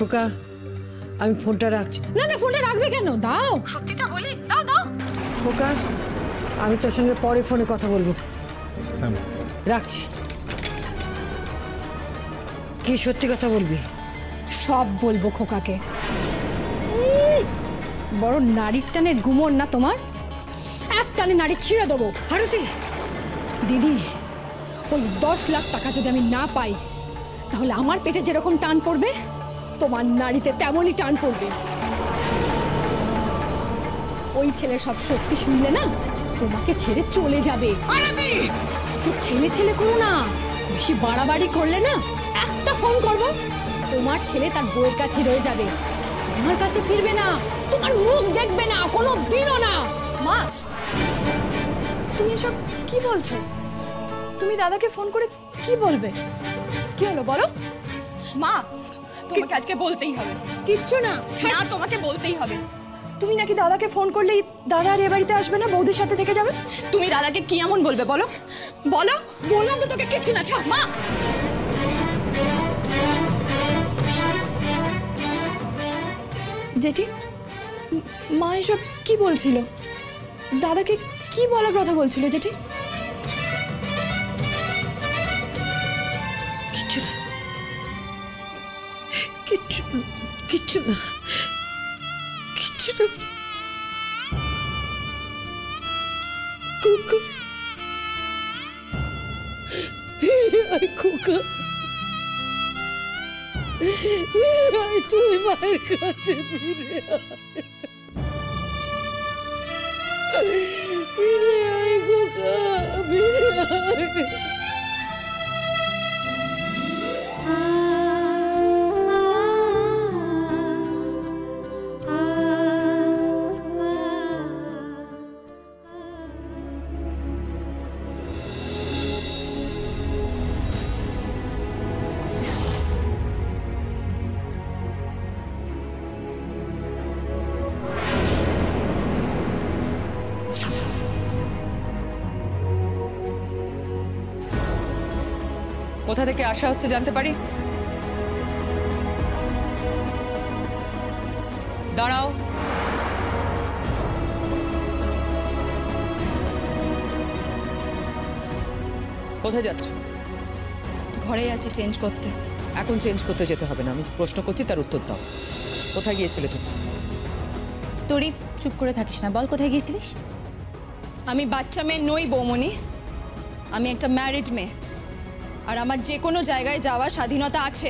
খোকা আমি ফোনটা রাখছি। না না ফোনটা রাখবে কেন? দাও, সত্যিটা বলি, দাও দাও। খোকা আমি তোর সঙ্গে পরে ফোনে কথা বলবো, রাখছি। কি সত্যি কথা বলবি? সব বলবো খোকাকে। বড় নারীর টানের গুমর না তোমার, এক টানে নারী ছিঁড়ে দেবো। ভারতী দিদি, ওই 10 লাখ টাকা যদি আমি না পাই তাহলে আমার পেটে যেরকম টান পড়বে তোমার নারীতে তেমনই টান পড়বে। ওই ছেলে সব সত্যি শুনলে না তোমাকে ছেড়ে চলে যাবে। তো ছেলে ছেলে করো না, বেশি বাড়াবাড়ি করলে না একটা ফোন করবো তোমার ছেলে তার বউয়ের কাছে রয়ে যাবে, তোমার কাছে ফিরবে না, তোমার মুখ দেখবে না কোনো দিনও না। মা তুমি এসব কি বলছো? তুমি দাদাকে ফোন করে কি বলবে? কি হলো বলো? মা তোমাকে আজকে বলতেই হবে। কিচ্ছু না, না তোমাকে বলতেই হবে। তুমি নাকি দাদাকে ফোন করলেই দাদা আর এ বাড়িতে আসবে না, বৌদির সাথে থেকে যাবে। তুমি দাদাকে কি এমন বলবে বলো? বলো। বললাম তো তোকে কিচ্ছু না। মা জেঠি, মা এসব কি বলছিল? দাদাকে কি বলার কথা বলছিল জেঠি? কিচ্ছু না, কিচ্ছু কিচ্ছু না, কিচ্ছু না। খোকা ফিরে আয়, খোকা ফিরে আয়, তুই মায়ের কাছে ফিরে আয়, ফিরে আয় খোকা, ফিরে আয়। কোথা থেকে আসা হচ্ছে জানতে পারি? দাঁড়াও। কোথায় যাচ্ছ? ঘরে আছি চেঞ্জ করতে। এখন চেঞ্জ করতে যেতে হবে না, আমি প্রশ্ন করছি তার উত্তর দাও। কোথায় গিয়েছিলে তুমি? তোরই চুপ করে থাকিস না, বল কোথায় গিয়েছিলিস? আমি বাচ্চা মেয়ে নই বৌমনি, আমি একটা ম্যারিড মেয়ে, আর আমার যে কোনো জায়গায় যাওয়ার স্বাধীনতা আছে।